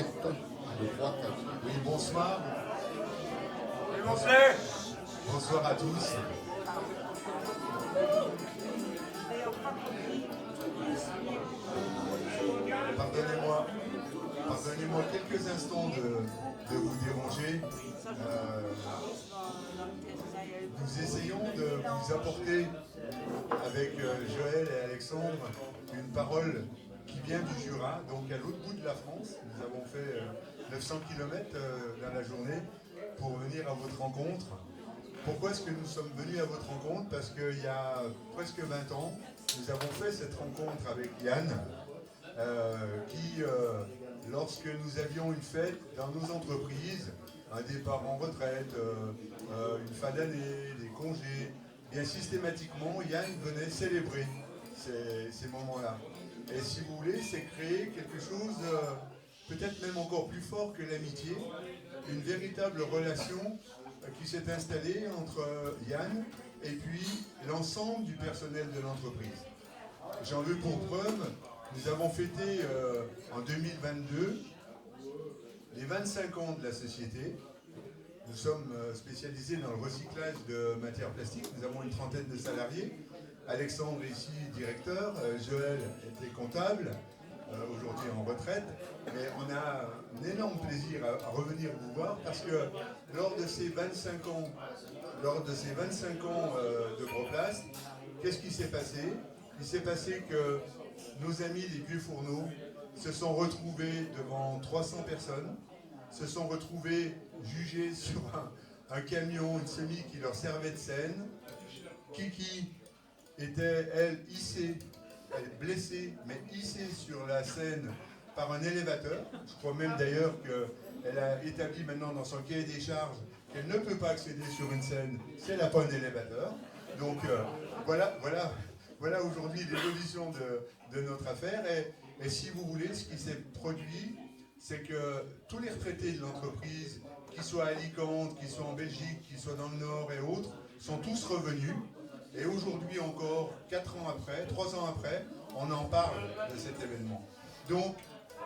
3, 4. Oui, bonsoir. Bonsoir à tous. Pardonnez-moi quelques instants de vous déranger. Nous essayons de vous apporter, avec Joël et Alexandre, une parole qui vient du Jura, donc à l'autre bout de la France. Nous avons fait 900 km dans la journée pour venir à votre rencontre. Pourquoi est-ce que nous sommes venus à votre rencontre? Parce qu'il y a presque 20 ans, nous avons fait cette rencontre avec Yann, qui, lorsque nous avions une fête dans nos entreprises, un départ en retraite, une fin d'année, des congés, bien systématiquement, Yann venait célébrer ces moments-là. Et si vous voulez, c'est créer quelque chose, peut-être même encore plus fort que l'amitié, une véritable relation qui s'est installée entre Yann et puis l'ensemble du personnel de l'entreprise. J'en veux pour preuve, nous avons fêté en 2022 les 25 ans de la société. Nous sommes spécialisés dans le recyclage de matières plastiques. Nous avons une trentaine de salariés. Alexandre est ici directeur, Joël était comptable, aujourd'hui en retraite. Mais on a un énorme plaisir à revenir vous voir parce que lors de ces 25 ans, de Proplast, qu'est-ce qui s'est passé? Il s'est passé que nos amis les vieux fourneaux se sont retrouvés devant 300 personnes, se sont retrouvés jugés sur un camion, une semi qui leur servait de scène. Kiki était, elle, hissée, elle blessée, mais hissée sur la scène par un élévateur. Je crois même d'ailleurs qu'elle a établi maintenant dans son cahier des charges qu'elle ne peut pas accéder sur une scène si elle n'a pas un élévateur. Donc voilà aujourd'hui l'évolution de notre affaire. Et si vous voulez, ce qui s'est produit, c'est que tous les retraités de l'entreprise, qu'ils soient à Alicante, qu'ils soient en Belgique, qu'ils soient dans le Nord et autres, sont tous revenus. Et aujourd'hui encore, 4 ans après, 3 ans après, on en parle de cet événement. Donc,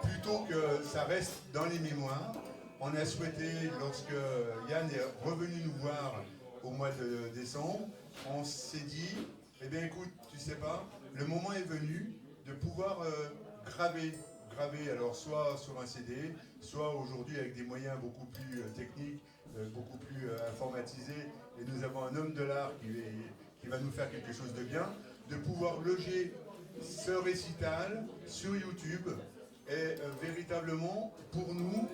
plutôt que ça reste dans les mémoires, on a souhaité, lorsque Yann est revenu nous voir au mois de décembre, on s'est dit, eh bien écoute, tu sais pas, le moment est venu de pouvoir graver, alors soit sur un CD, soit aujourd'hui avec des moyens beaucoup plus techniques, beaucoup plus informatisés, et nous avons un homme de l'art qui va nous faire quelque chose de bien, de pouvoir loger ce récital sur YouTube. Et véritablement, pour nous,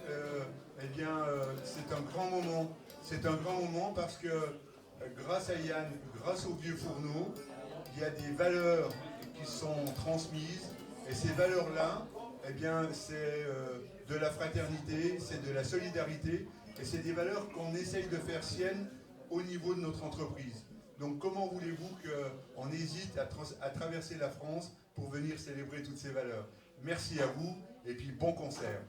c'est un grand moment. C'est un grand moment parce que grâce à Yann, grâce aux vieux fourneaux, il y a des valeurs qui sont transmises. Et ces valeurs-là, eh bien, c'est de la fraternité, c'est de la solidarité. Et c'est des valeurs qu'on essaye de faire siennes au niveau de notre entreprise. Donc comment voulez-vous qu'on hésite à traverser la France pour venir célébrer toutes ces valeurs? Merci à vous et puis bon concert.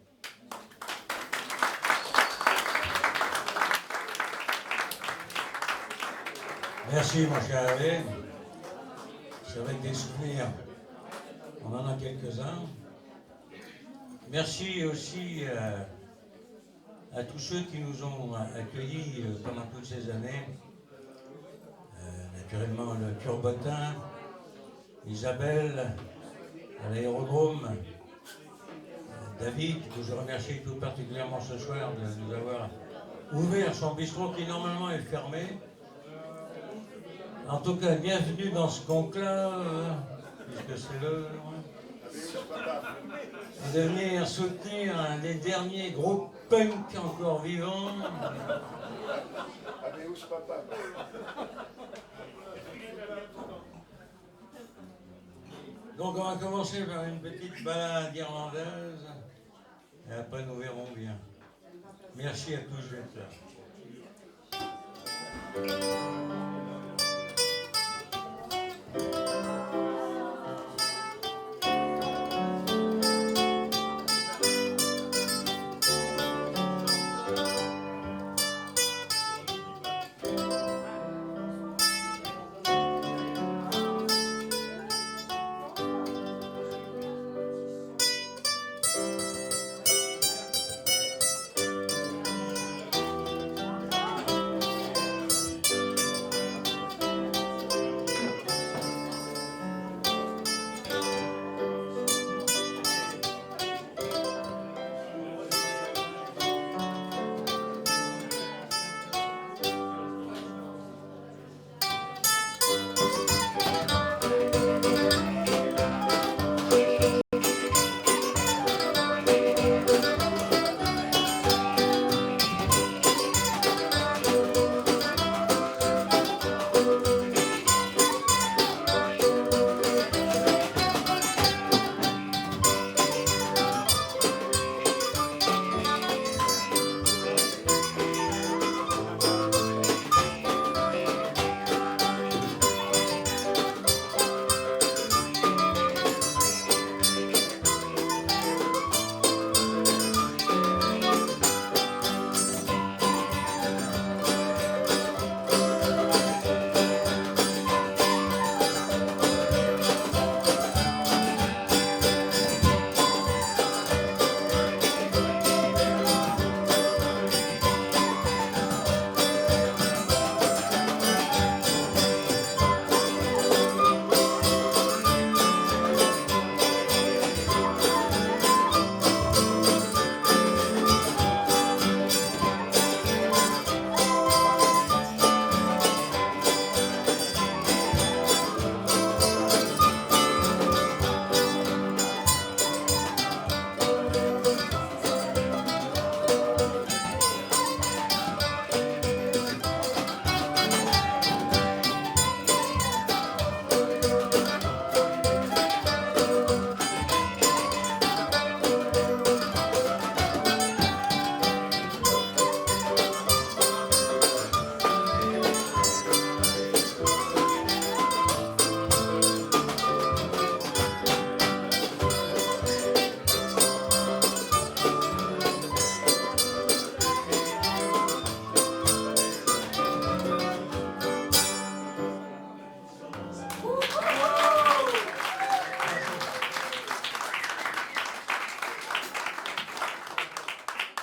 Merci mon cher Hervé. C'est vrai que des souvenirs, on en a quelques-uns. Merci aussi à tous ceux qui nous ont accueillis pendant toutes ces années. Naturellement le Turbotin, Isabelle, à l'aérodrome, David, que je remercie tout particulièrement ce soir de nous avoir ouvert son bistrot qui normalement est fermé. En tout cas, bienvenue dans ce conclave, puisque c'est l'heure, de venir soutenir un des derniers groupes punk encore vivants. Donc on va commencer par une petite balade irlandaise, et après nous verrons bien. Merci à tous d'être là.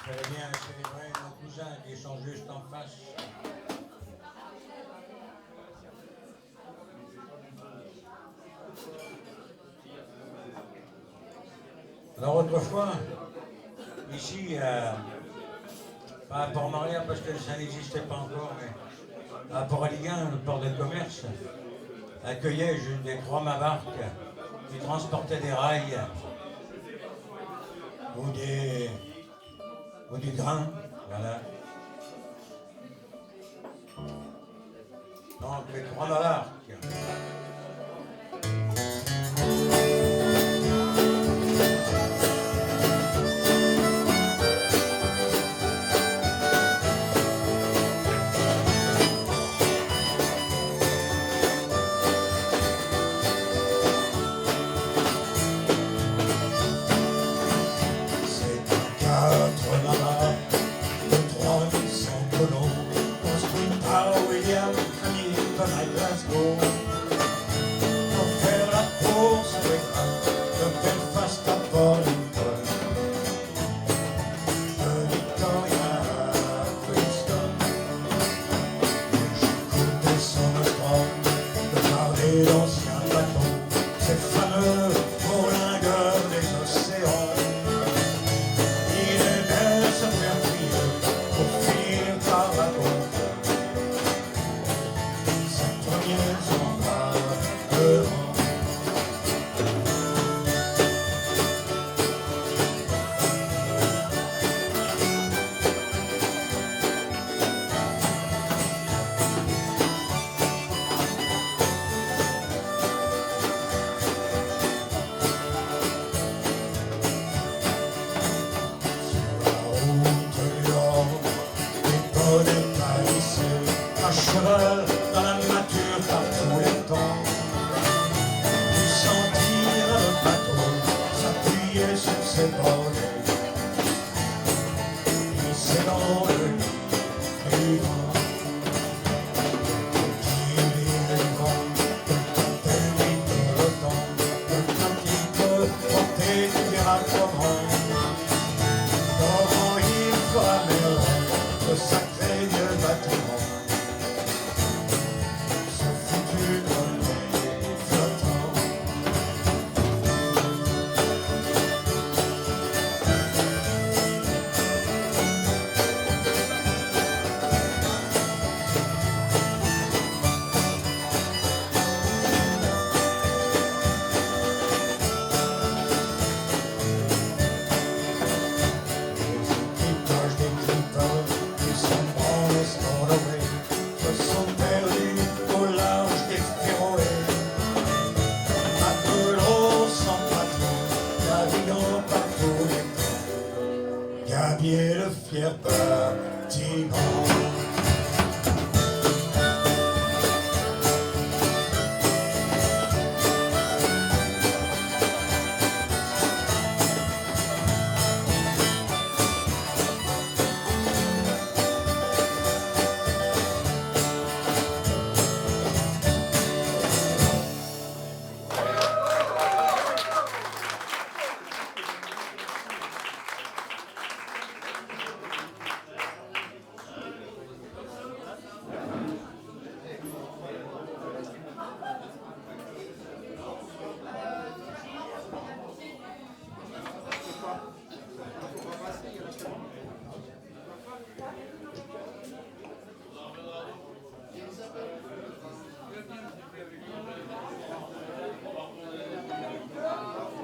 fallait bien célébrer nos cousins qui sont juste en face. Alors autrefois, ici, pas à Port-Maria parce que ça n'existait pas encore, mais à Port-Aliguin, le port de commerce, accueillait des 3 mabarques qui transportaient des rails ou du grain, voilà. Donc les 3 mabarques.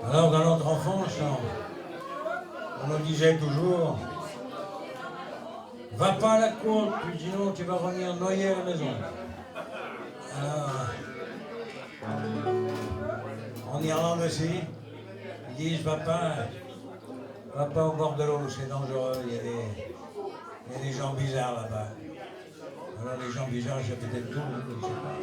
Alors, dans notre enfance, on nous disait toujours « Va pas à la cour, sinon tu vas revenir noyer à la maison. » Alors, en Irlande aussi, ils disent « Va pas au bord de l'eau, c'est dangereux, il y a des gens bizarres là-bas. » Alors les gens bizarres, c'est peut-être tout, je ne sais pas.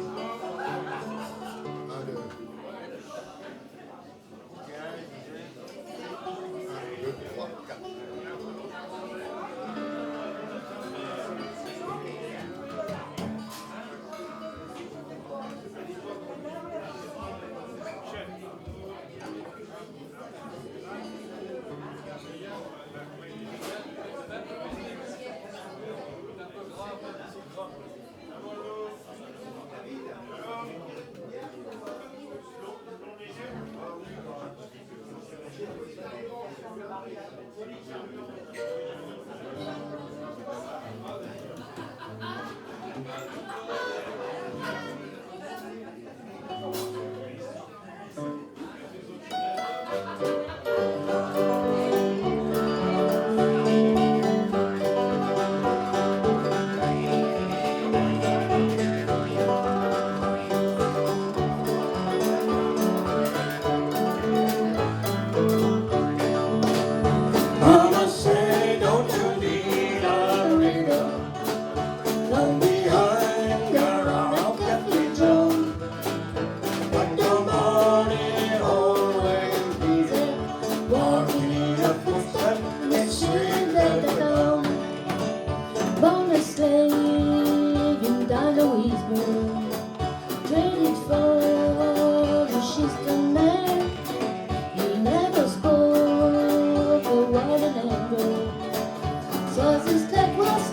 'cause his death was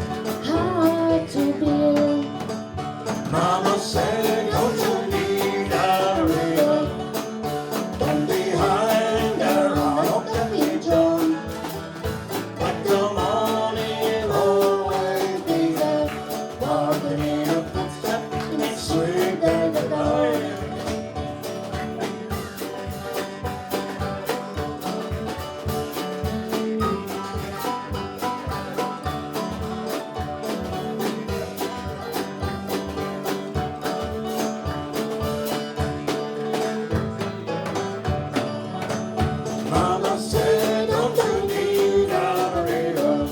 hard to bear. Mama said, don't you need a river? Don't behind her on a cathedral. But the morning always be there, walking in a footstep, and it's sweet at the dawn. Mama said, don't you need a river?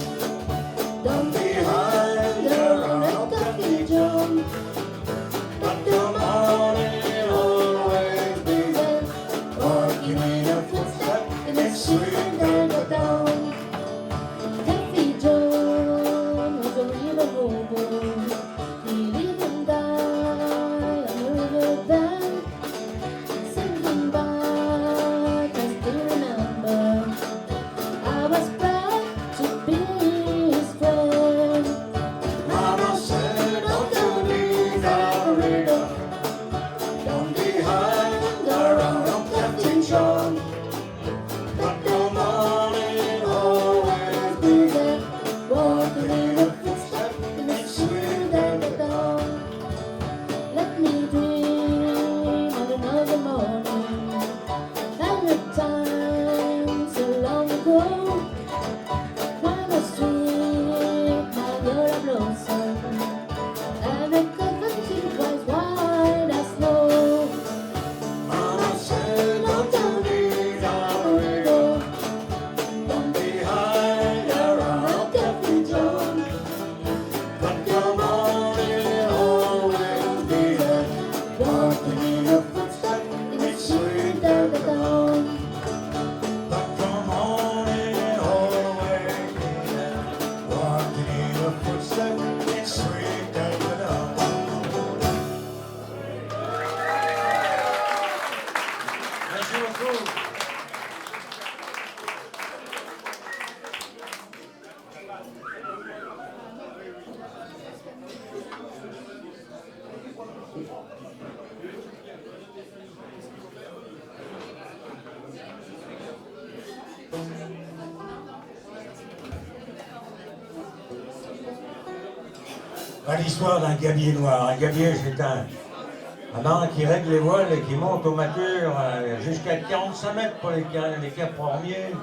Don't Behind her on a cathedral. But the morning always be there, walking in a footstep, and it's sweet at the dawn. Kathy John was a river rover. He lived and died on the river bank, singing back. I still remember I was proud to be his friend. Mama said, don't you need a river? Don't behind her on a cathedral. But the morning always be there, Walking in a footstep, in the sweet at the dawn. Let me dream of another morning and a time so long ago when the street my girl blossom and the coventry was white as snow. Mama said, don't you need a river? Don't behind her on a cathedral. But the morning always be there, walking in a footstep, In the sweet at the dawn. but the morning always be there, walking in a footstep, it's sweet as the dawn. Merci beaucoup. L'histoire d'un gabier noir. Un gabier, c'est un marin qui règle les voiles et qui monte au mâture jusqu'à 45 mètres pour les capremiers.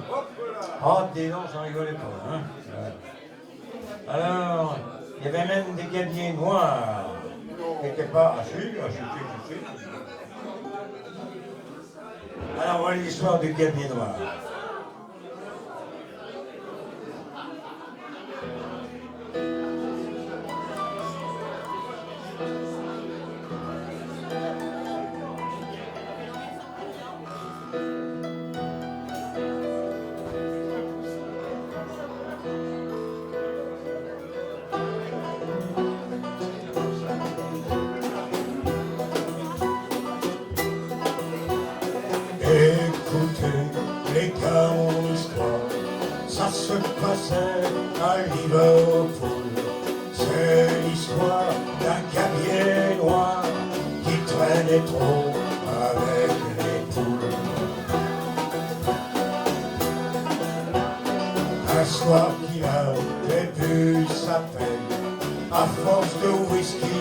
Oh, dis donc, ça rigolait pas. Hein. Alors, il y avait même des gabiers noirs qui n'étaient pas... Ah si. Alors, voilà l'histoire du gabier noir. Écoutez, les gars, mon histoire, ça se passait à Liverpool. C'est l'histoire d'un gabier noir qui traînait trop avec les poules. Un soir qu'il avait bu sa peine, à force de whisky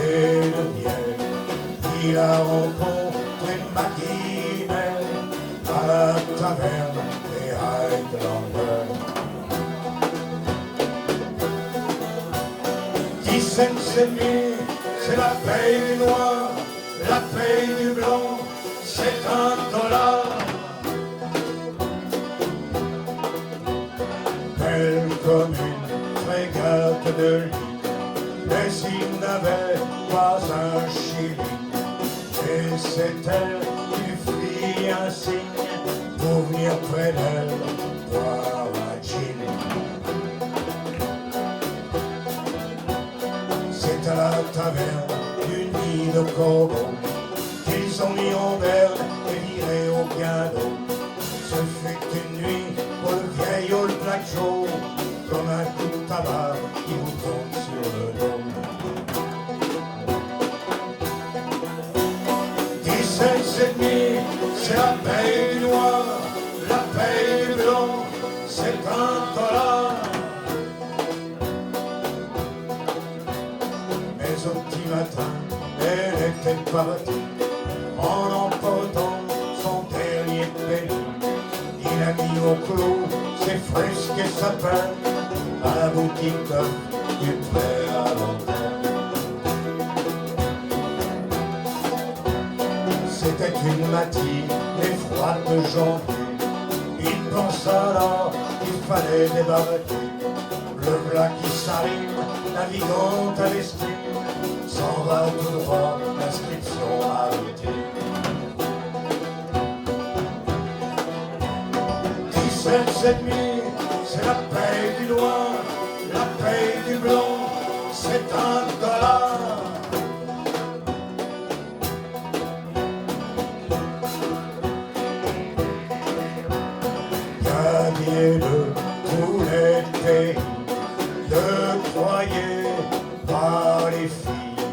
et de bière, il a rencontré Mackinel à la taverne des Highlanders. 17 c'est nuit, c'est la paye du noir, la paye du blanc, c'est $1. Belle comme une frégate de lit, mais il n'avait pas un shilling. Et c'est elle qui fit un signe pour venir près d'elle boire un gin. C'est à la taverne du nid de Corbeau qu'ils ont mis en berne et viré au piano. Ce fut une nuit pour le vieil Old Black Joe comme un coup tabac qui vous tombe sur le dos. 17,5, c'est la paye du noir, la paye du blanc, c'est $1. Mais au petit matin, elle était partie en emportant son dernier penny. Il a mis au clos ses fresques et sapins à la boutique du prêt à long terme. C'était une matinée froide de janvier. Il pensa alors qu'il fallait débarquer. Le plat qui s'arrive, naviguant à l'esprit, s'en va tout droit, l'inscription maritime. 17,5, c'est la paye du noir, la paye du blanc, c'est $1. Gagné de tous les pays, ne croyez pas les filles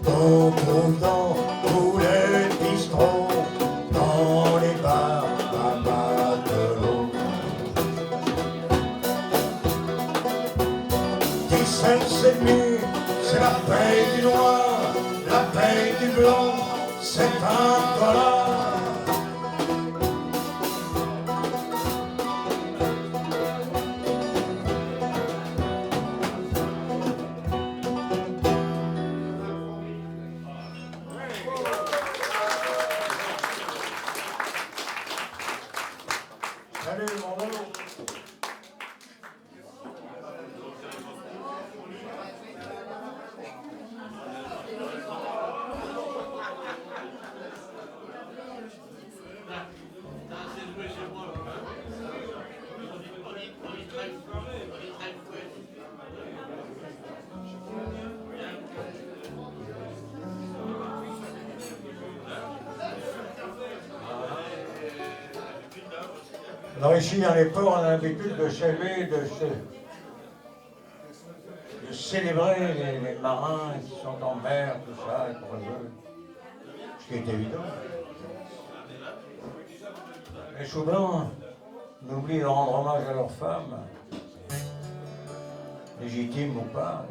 qu'on trouve dans tous les bistrots, dans les bars à matelot. 17,5, c'est la paye du noir, la paye du blanc, c'est $1. Salut mon nom. Alors ici, dans les ports, on a l'habitude de saluer, de célébrer les marins qui sont en mer, tout ça, et pour eux, ce qui est évident. Les choux blancs n'oublient de rendre hommage à leurs femmes, légitimes ou pas.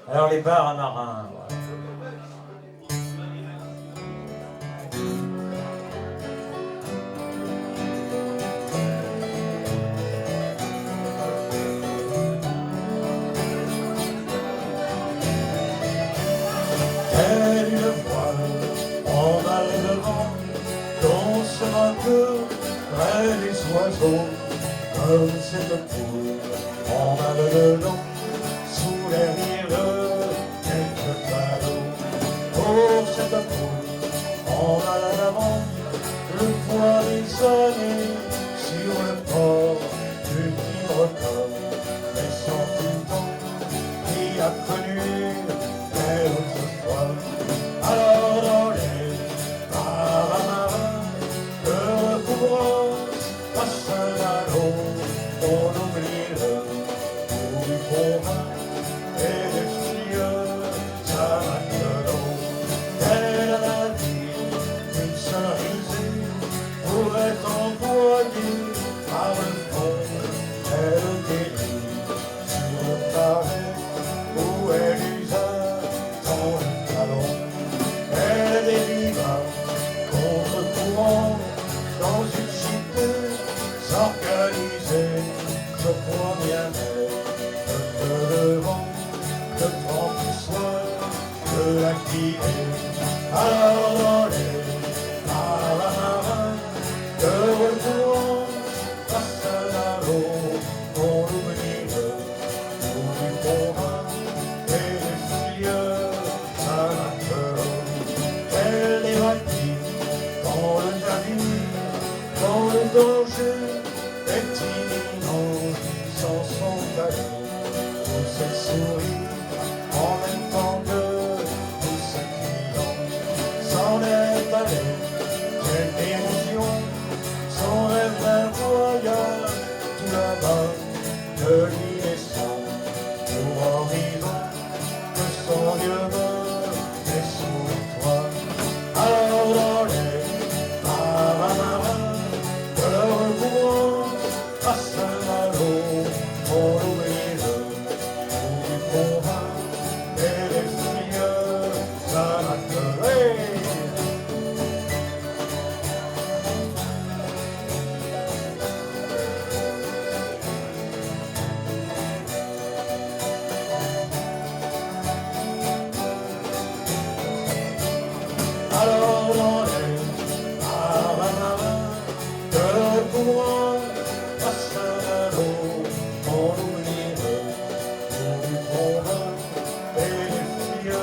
Alors les bars à marins, voilà. Telle une voile en mal de vent, dont se raccorde près les oiseaux, comme cette poule en mal de long, sous les rires de quelques badauds. Pour cette poule en mal d'avant, le poids des années sur le port du Quibrocom, mais sans tout temps qui a connu autrefois. Alors dans les bars marins, le recouvrant passe un ballon, on oublie le goût du bon vin et les filles à matelot. Telle la vie, une seule risée pourrait envoyer celui laissant pour horizon que son vieux meurt et sous toi. Alors dans les marins de leur courant à Saint-Malo, on oublie le bout du convent et les filles s'amateraient. Alors dans les marins de leur courant à Saint-Malo, on oublie le bout du convent et les filles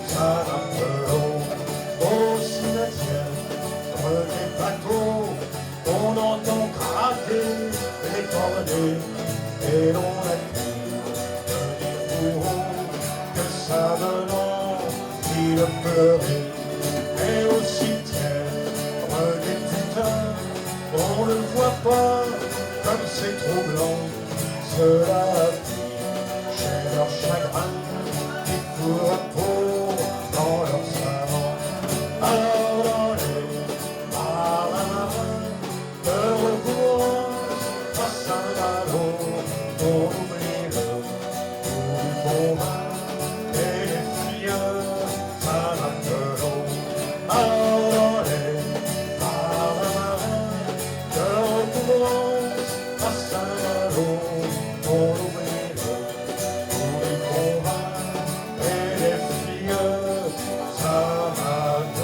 s'amateraient. Au cimetière des bateaux, on entend craquer les cordées et l'on a dit de dire pour que ça donne envie de pleurer. Et au cimetière des putains, on ne voit pas comme c'est troublant. Cela afflige chez leur chagrin qui courent à peau dans leur savant. Alors dans les marins de recours à Saint-Malo, on oublie le bout du convent et les filles s'amateraient. Alors dans les marins de recours à Saint-Malo, on oublie le bout du convent et les filles s'amateraient.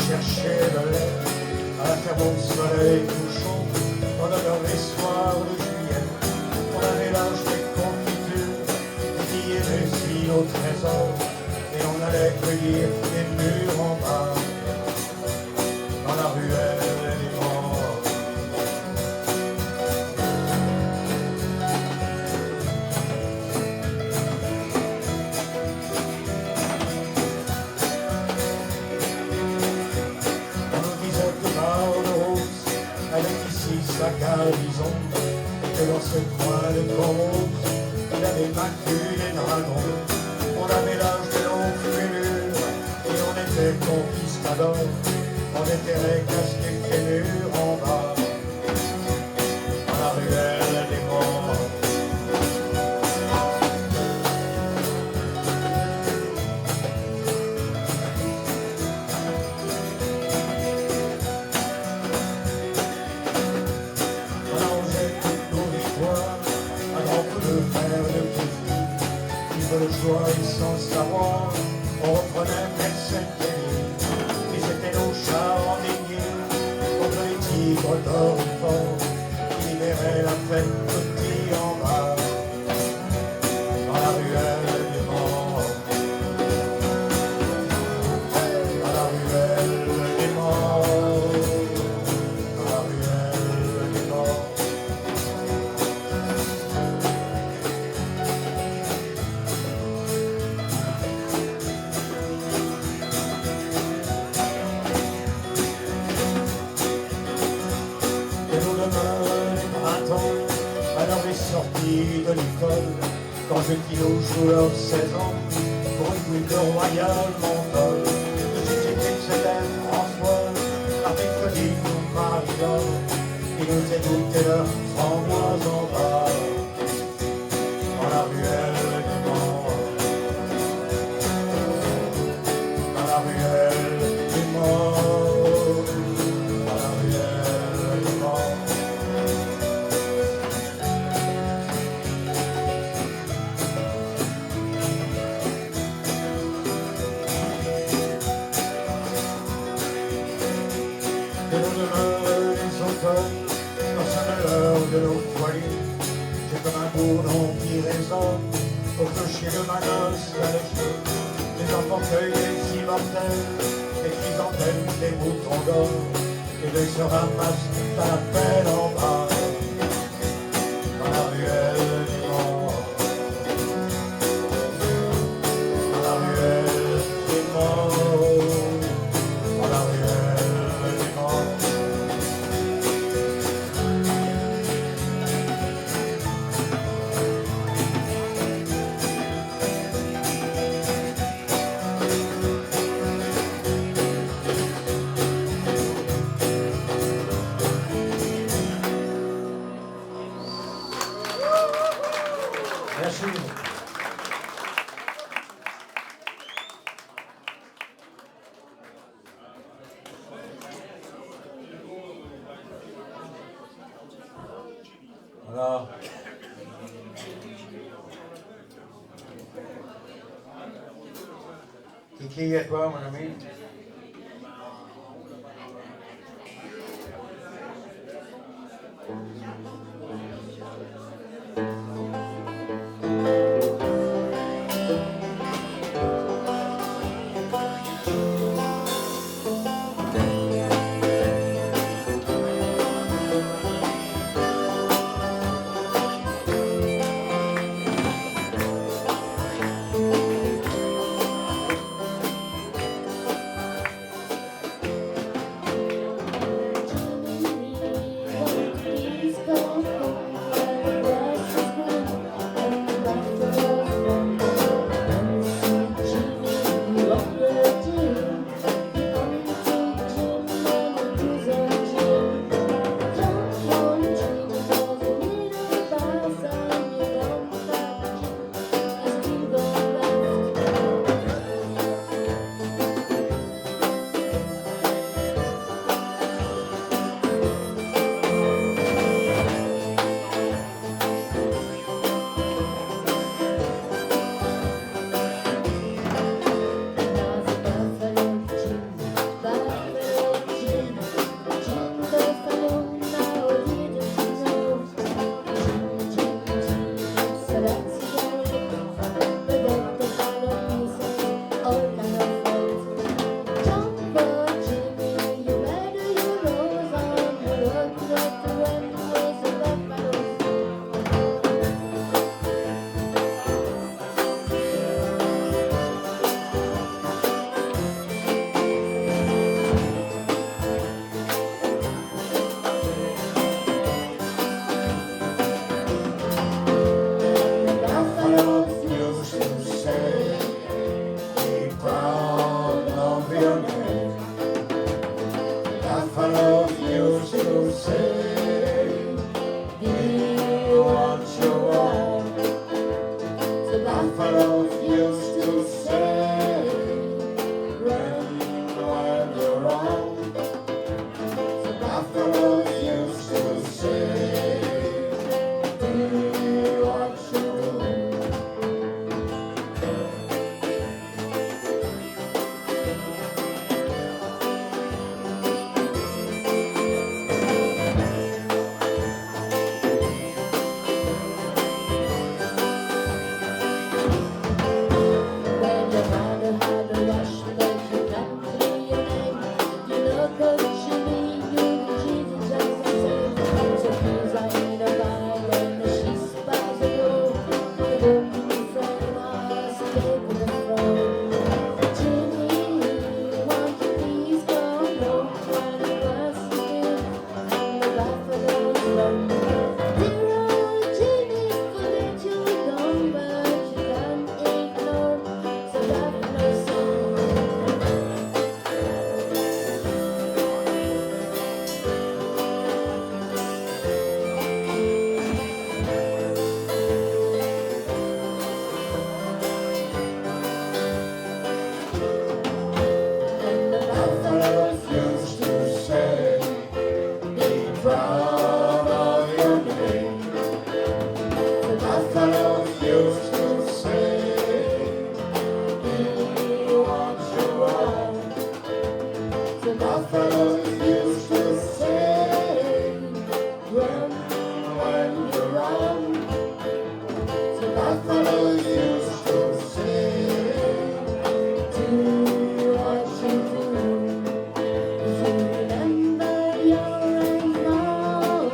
Chercher le lait à la ferme au soleil couchant pendant les soirs de juillet. On avait l'âge des confitures, des billets réussis au trésor, et on allait cueillir les murs en bas dans la ruelle des morts. Sa garnison, et que dans ce coin de Cormouth, il avait vaincu les dragons. On avait l'âge de longues fumures, et on était conquistadors. On était les casquets fémurs en bas, dans la ruelle des morts. Le choix et sans savoir, on reprenait Mercedes, et c'était nos chars enlignés contre les tigres d'Orifort qui libéraient la fête petit en bas est sorti de l'école, quand je dis aux joueurs 16 ans, pour une coupe de Royal Montol. De suite c'était François, la Claudine ou Marie-Laure, qui nous écoutait leur framboise en bas, dans la ruelle du mort, dans la ruelle du mort, dans la ruelle du mort. Et le lendemain des automnes, dans sa malheur de nos foyers, j'ai comme un bourdon qui résonne au clocher de ma noce à l'échelle. Les enfants cueillent des immortels, des chrysanthèmes, des boutons d'or, et l'œil se ramasse à la peine en bas, dans la ruelle du mort, dans la ruelle du mort, dans la ruelle du mort. Merci. Voilà. Kiki, à toi, mon ami. Please go home, the grass is buffaloes used to say, do you want your own? The buffaloes used to say, run when you run. The buffaloes used to say, do what you do. If you remember your animal,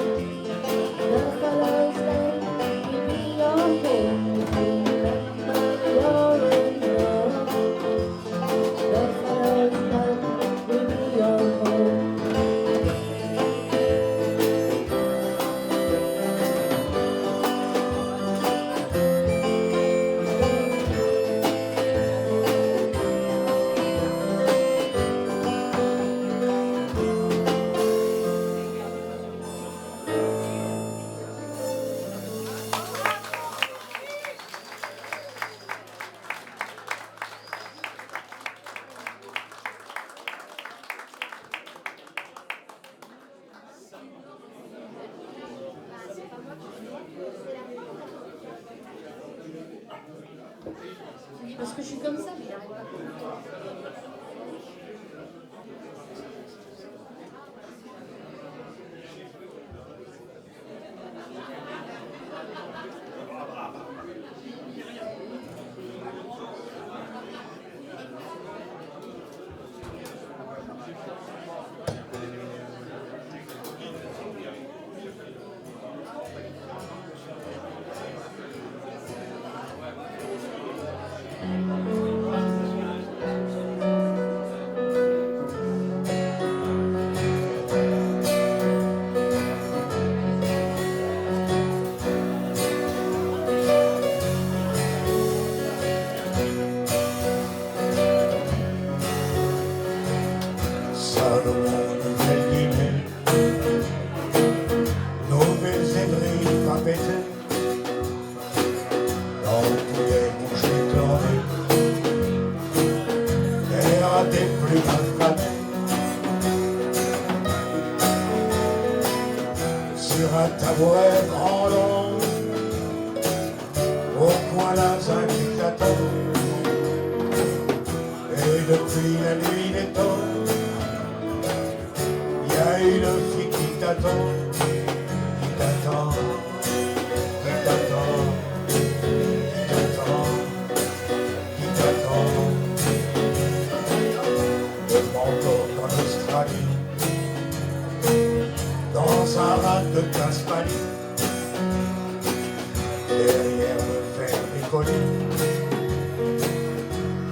buffaloes let you be your home. If you remember your animal, buffaloes let you be your home. Parce que je suis comme ça, mais il n'arrive pas. Salomon, Nouvelle-Guinée, Nouvelle-Zébrine, pas pété, dans tous les bouchers chlorés, terre à des plumes affamées, sur un tabouret grand long, au coin d'un zinc qui t'attend, et depuis la nuit des temps, il y a une fille qui t'attend, qui t'attend, qui t'attend, qui t'attend, qui t'attend. De Bangkok en Australie, dans un rat de Tasmanie, derrière le fer décollé,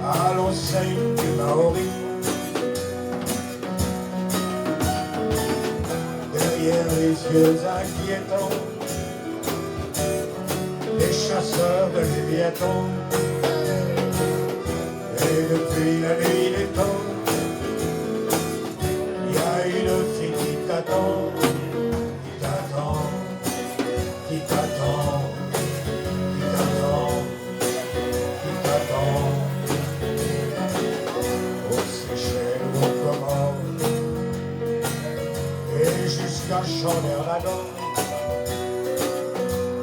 à l'enseigne du Maori. Derrière les yeux inquiétants des chasseurs de Léviathan, et depuis la nuit des temps, il y a une fille qui t'attend, qui t'attend, qui t'attend, qui t'attend, qui t'attend, aux Seychelles ou aux Comores, et jusqu'à Chandler-la-Dent,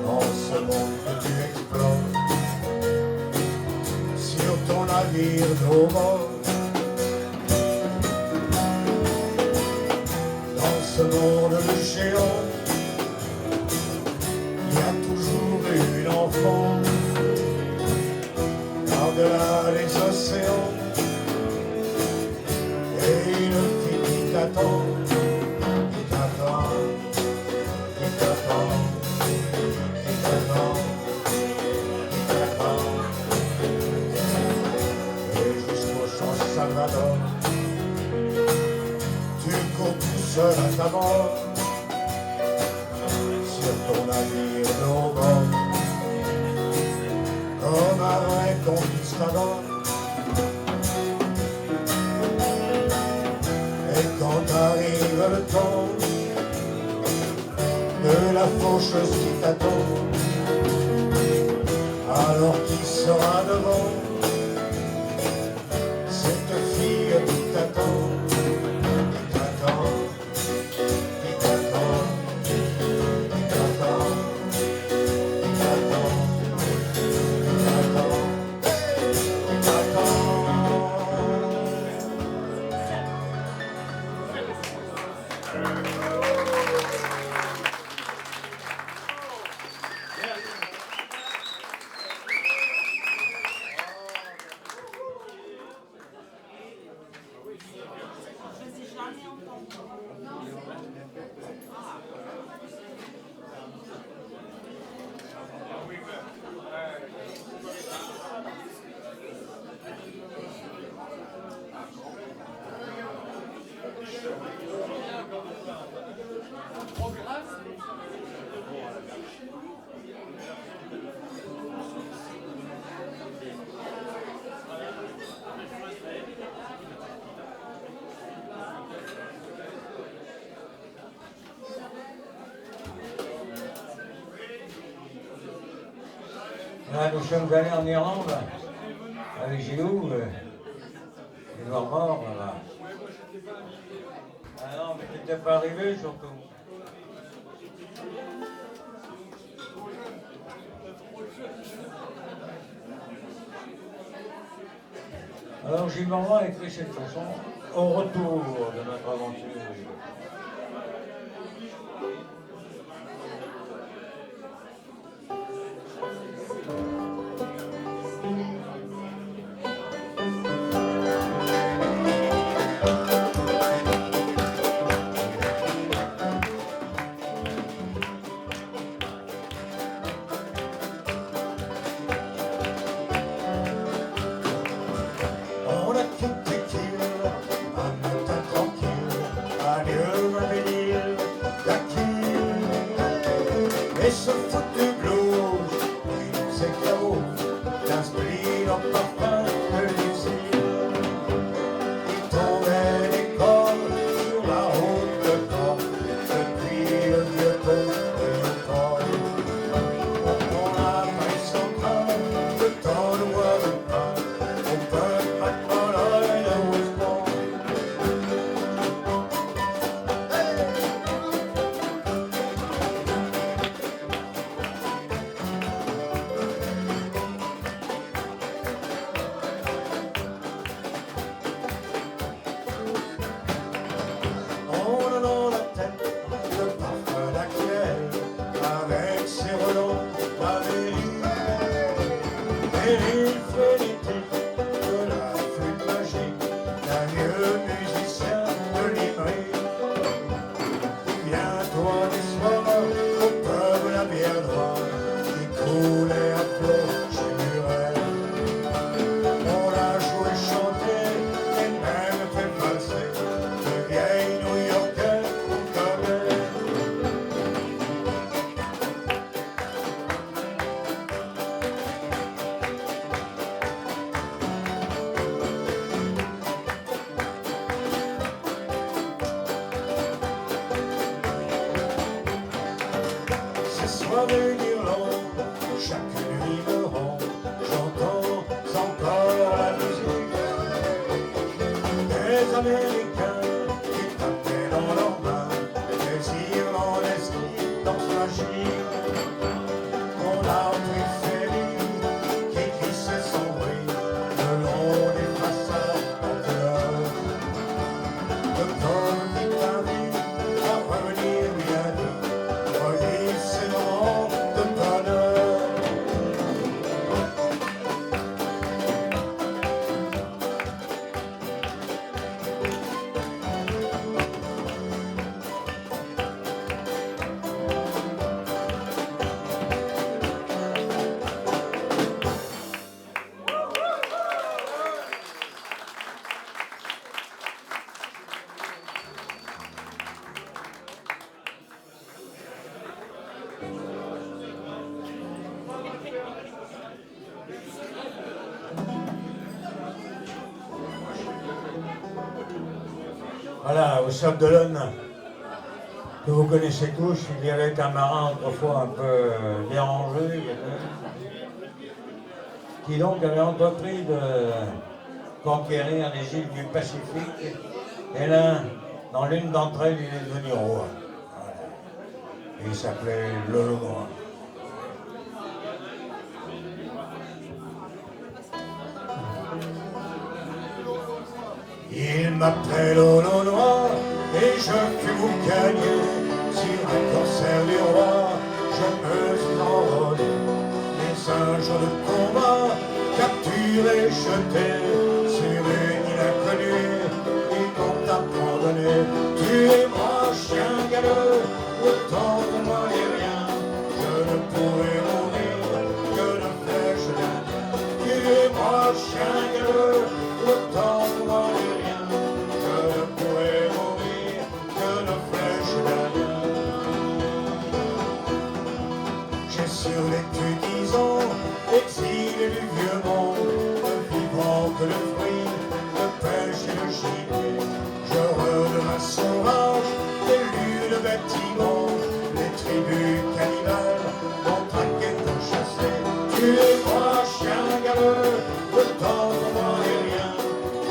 dans ce monde que tu explores, sur ton navire d'eau morte. Dans ce monde géant, il y a toujours une enfant, par-delà les océans, et une fille qui t'attend, qui t'attend, qui t'attend, qui t'attend, qui t'attend, et jusqu'au San Salvador, tu cours tout seul à ta mort, sur ton navire d'eau morte, comme un vrai conquistador. Et quand arrive le temps de la faucheuse qui t'attend, alors qui sera devant cette fille qui t'attend, qui t'attend, qui t'attend, qui t'attend, qui t'attend, qui t'attend. Là, nous sommes allés en Irlande, avec Gilou, les Noirs morts, là-bas. Ah non, mais t'étais pas arrivé, surtout. Alors Gilles Marmont a écrit cette chanson au retour de notre aventure. On a quitté Kiel, un matin tranquille, adieu ma belle île d'Aquille. Et ce foutu blues, qui nous éclabousse, d'inspirer nos parfums de l'usine. Il tombait l'école sur la route de Caen, depuis le vieux pont de Leopold. On a pris son train, le temps de voir le pain. On a dans la tête le parfum d'Aquel, avec ses relents d'Amélie. Et il fait l'été de la flûte magique d'un vieux musicien de Limerick. Viens-toi du soir au pub la bière noire qui coulait à flot chez Muret. On a joué, chanté et même fait valser de vieilles New-Yorkais qu'on connaît. Ces soirées d'Irlande, chaque nuit me rend, j'entends encore la musique des Américains qui tapaient dans leurs mains, des Irlandaises qui dansent magique. On a pris Ferry qui glissait sans bruit le long des façades en fleurs. Le temps qui t'invite à revenir bien vite, revivre ces moments de bonheur. Voilà, au Sable d'Olonne, que vous connaissez tous, il y avait un marin autrefois un peu dérangé, qui donc avait entrepris de conquérir les îles du Pacifique, et là, dans l'une d'entre elles, il est devenu roi. Voilà. Et il s'appelait Lolo Noir. Il m'appelle Lolo Noir et je fus boucanier. Sur un corsaire du roi, je me suis enrôlé. Les singes de combat, capturés, jetés sur une île inconnue, ils t'ont abandonné. Tuez-moi, chien galeux, le temps de moi n'est rien. Je ne pourrai mourir que de flèche d'Inde. Tuez-moi, chien galeux, le temps de moi n'est rien. Je ne pourrai mourir que de flèche d'Inde. J'ai survécu 10 ans, exilé du vieux monde, ne vivant que Tuez-moi, chien galeux, le temps pour moi n'est rien.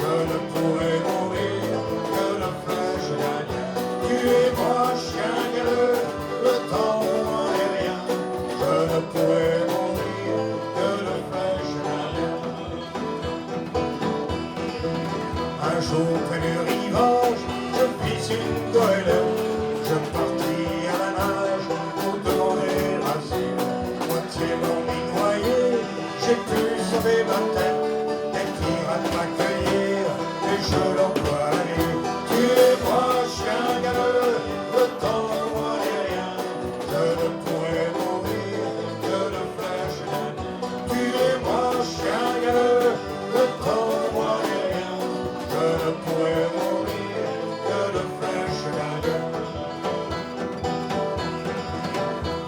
Je ne pourrai mourir que de flèche dernière. Tuez-moi, chien galeux, le temps pour moi n'est rien. Je ne pourrai mourir que de flèche dernière. Un jour près du rivage, je vis une goélette. Je partis à la nage pour demander asile. Moitié m'ont mis noyé, j'ai pu sauver ma tête. Des pirates m'accueillirent et je l'envoie la nuit. Tuez-moi, chien galeux, le temps pour moi n'est rien. Je ne pourrai mourir que de flèche dernière. Tuez-moi, chien galeux, le temps pour moi n'est rien. Je ne pourrai mourir que de flèche dernière.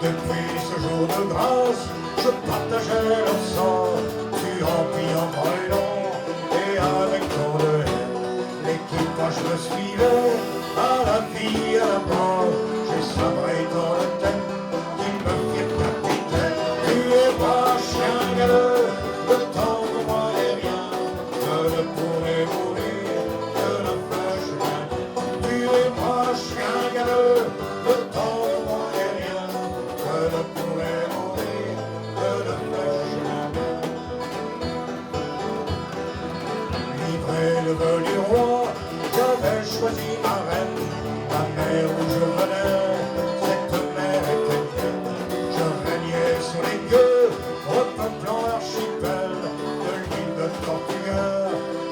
Depuis ce jour de grâce, je partageais leur sang, tuant puis en brûlant, et avec tant de haine. L'équipage me suivait, à la vie, à la mort. J'ai sabré dans la tête, qu'ils me firent capitaine. Tuez-moi, chien galeux, le temps pour moi n'est rien. Je ne pourrai mourir que de flèche dernière. Tuez-moi, chien galeux, le temps pour moi n'est rien. Je ne pourrai mourir que de flèche dernière. Livré le vœu du roi, j'avais choisi ma reine. La mer où je venais, cette mer était mienne. Je régnais sur les gueux, repeuplant l'archipel, de l'île de Tortuga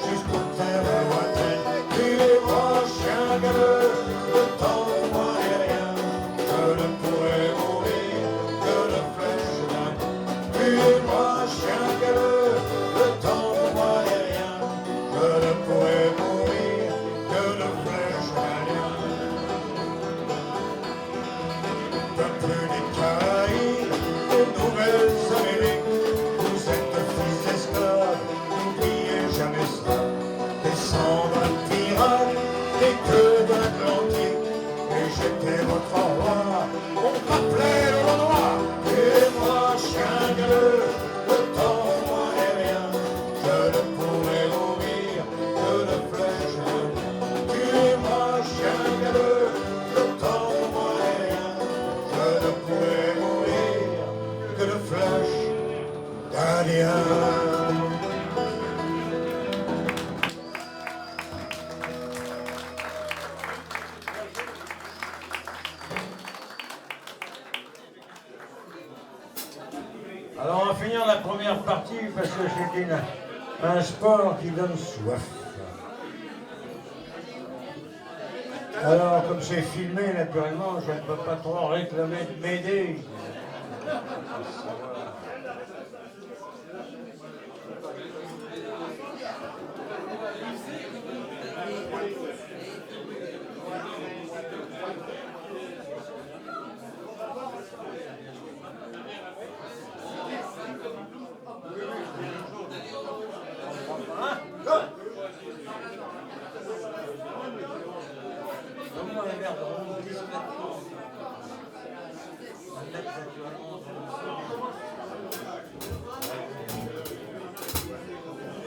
jusqu'aux terres lointaines. Tuez-moi, chien galeux, le temps pour moi n'est rien. Je ne pourrai mourir que de flèche dernière. Tuez-moi, chien galeux, le temps pour moi n'est rien. Je ne pourrai mourir que de flèche dernière. Peuple des Caraïbes, aux Nouvelles-Amériques, vous êtes fils d'esclaves, n'oubliez jamais ça. Descendre un pirate, des queues de l'Atlantique, et j'étais votre roi, on m'appelait le Renoir. Tuez-moi, chien galeux, le temps pour moi n'est rien. Je ne pourrai mourir que de flèche dernière. Tuez-moi, chien galeux, le temps pour moi n'est rien. Je ne pourrai mourir que de flèche dernière. Alors on va finir la première partie parce que c'est un sport qui donne soif. Alors comme c'est filmé naturellement, je ne peux pas trop réclamer de m'aider.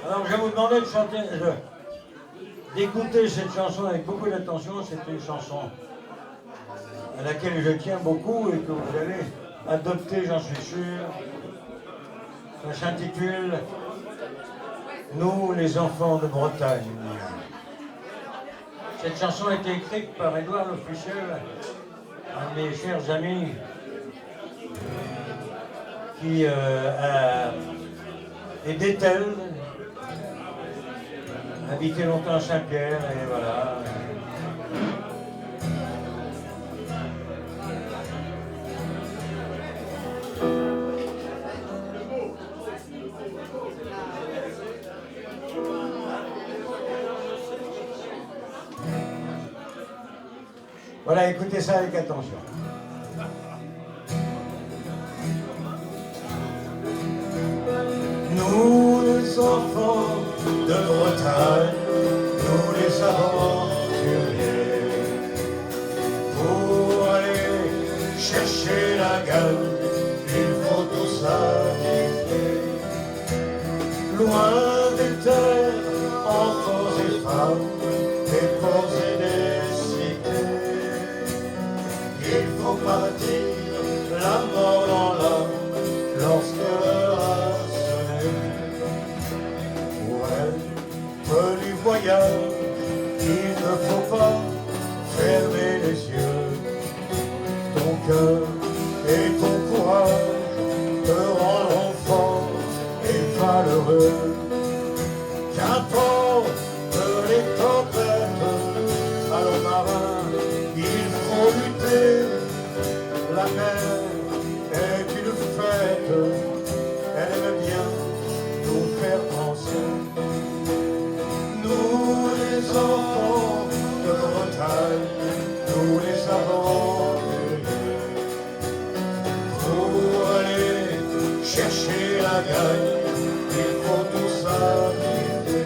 Alors je vais vous demander de chanter, d'écouter cette chanson avec beaucoup d'attention. C'est une chanson à laquelle je tiens beaucoup et que vous allez adopter, j'en suis sûr. Ça s'intitule « Nous, les enfants de Bretagne ». Cette chanson a été écrite par Édouard Lofficiel, un de mes chers amis, qui est d'Étel, habité longtemps à Saint-Pierre, et voilà. Voilà, écoutez ça avec attention. Nous les enfants de Bretagne, nous les aventuriers, pour aller chercher la gamme, il faut tout sacrifier. loin des terres, enfants et femmes, des ports et des cités. Il faut partir, la mort dans l'âme, lorsque l'heure a sonné. Pour être du voyage, il ne faut pas fermer les yeux. Ton cœur et ton courage te rendront fort et valeureux. Qu'importe les tempêtes, à l'eau marin, il faut lutter. La mer est une fête, elle aime bien nous faire danser. Nous les enfants de Bretagne, nous les aventuriers, pour aller chercher la gagne, il faut tout s'habiller.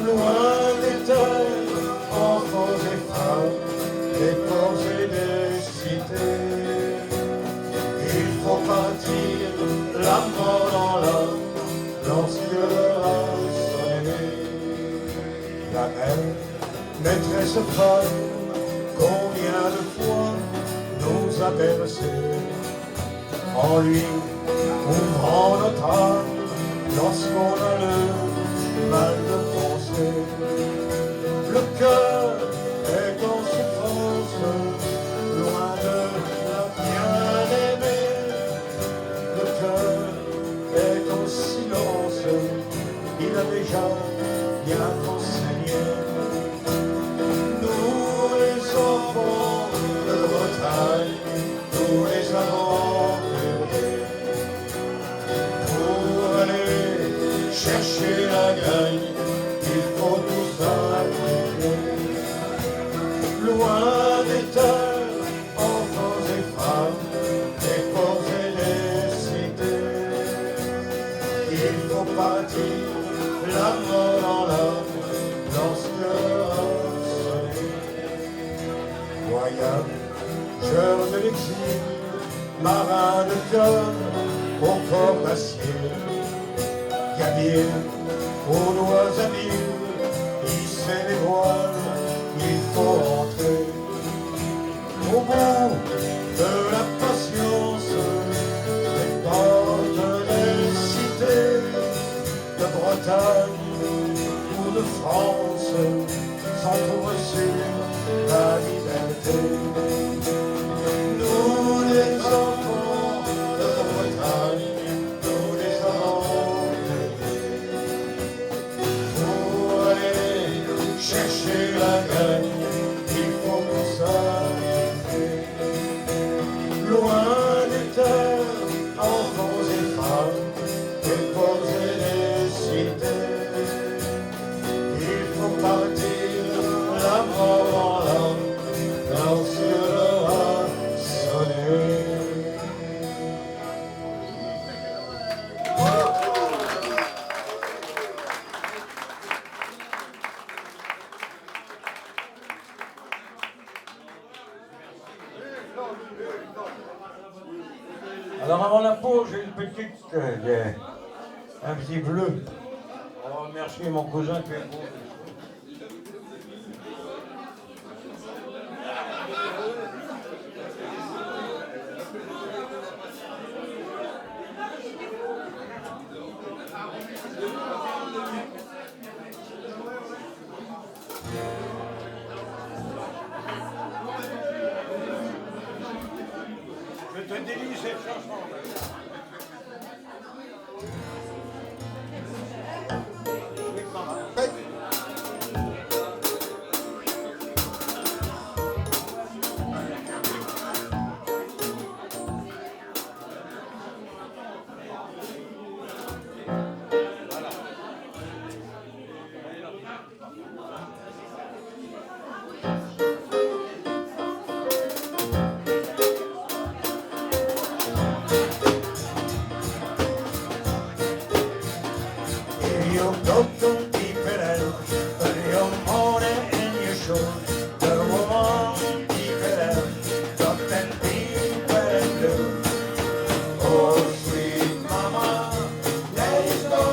Loin des terres, enfants et femmes, des ports et des cités. Il faut partir, la mort dans l'âme, lorsque l'heure a sonné. La mer, maîtresse folle, combien de fois nous a bercés, en lui ouvrant notre âme, lorsqu'on a le mal de penser. Le cœur est en souffrance, loin de la bien-aimée. Le cœur est en silence, il a déjà bien enseigné. Nous les enfants de Bretagne, nous les avons perdus, pour aller chercher la gagne, il faut tout sacrifier. Loin des terres, enfants et femmes, des ports et des cités. Il faut partir, la mort dans l'âme, lorsque l'heure a sonné. Voyageur de l'exil, marin de cœur, au corps d'acier, gabier, aux doigts habiles, hisser les voiles, il faut rentrer. Au bout de la patience, les portes des cités, de Bretagne ou de France, s'entourent sur la liberté. Nous les enfants de Bretagne, nous les avons payés, pour aller chercher la gagne, il faut tout sacrifier. Loin des terres, enfants et femmes, des ports et des cités. Il faut partir, la mort dans l'âme, lorsque l'heure a sonné. Alors avant la pause, j'ai une petite, un petit bleu. On va remercier mon cousin qui est beau. Je te délie cette chanson. You go to keep it out, put your money in your shoe. The woman keep it out, duck and deep and blue. Oh, sweet mama, let it go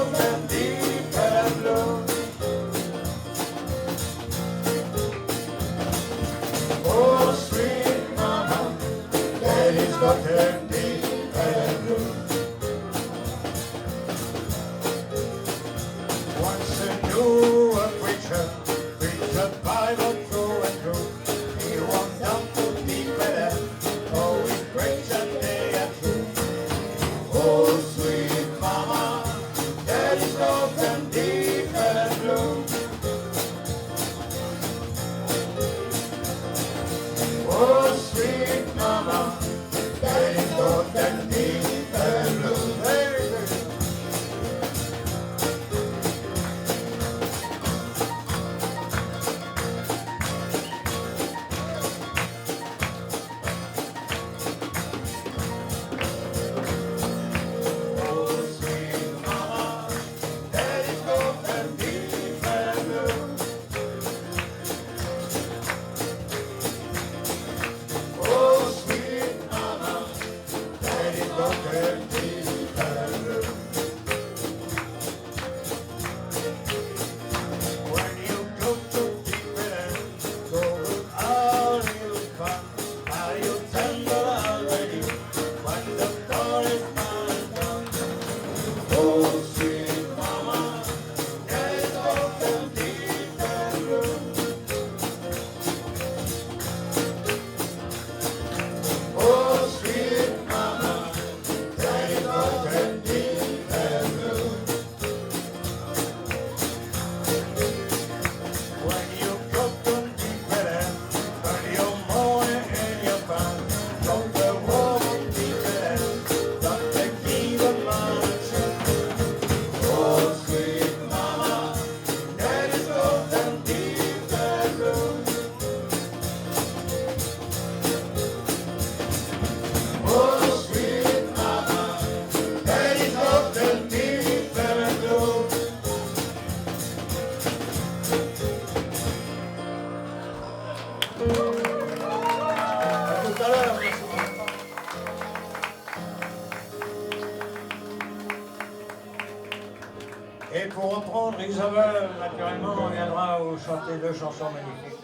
Et pour reprendre, Isabelle, naturellement, viendra vous chanter 2 chansons magnifiques.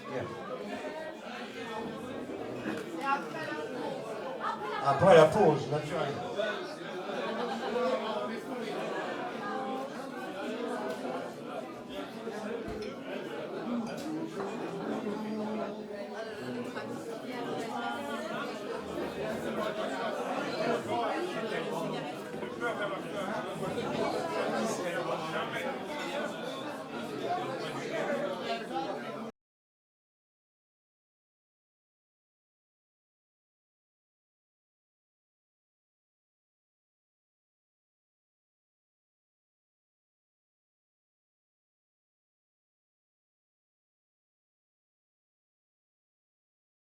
Après la pause, naturellement.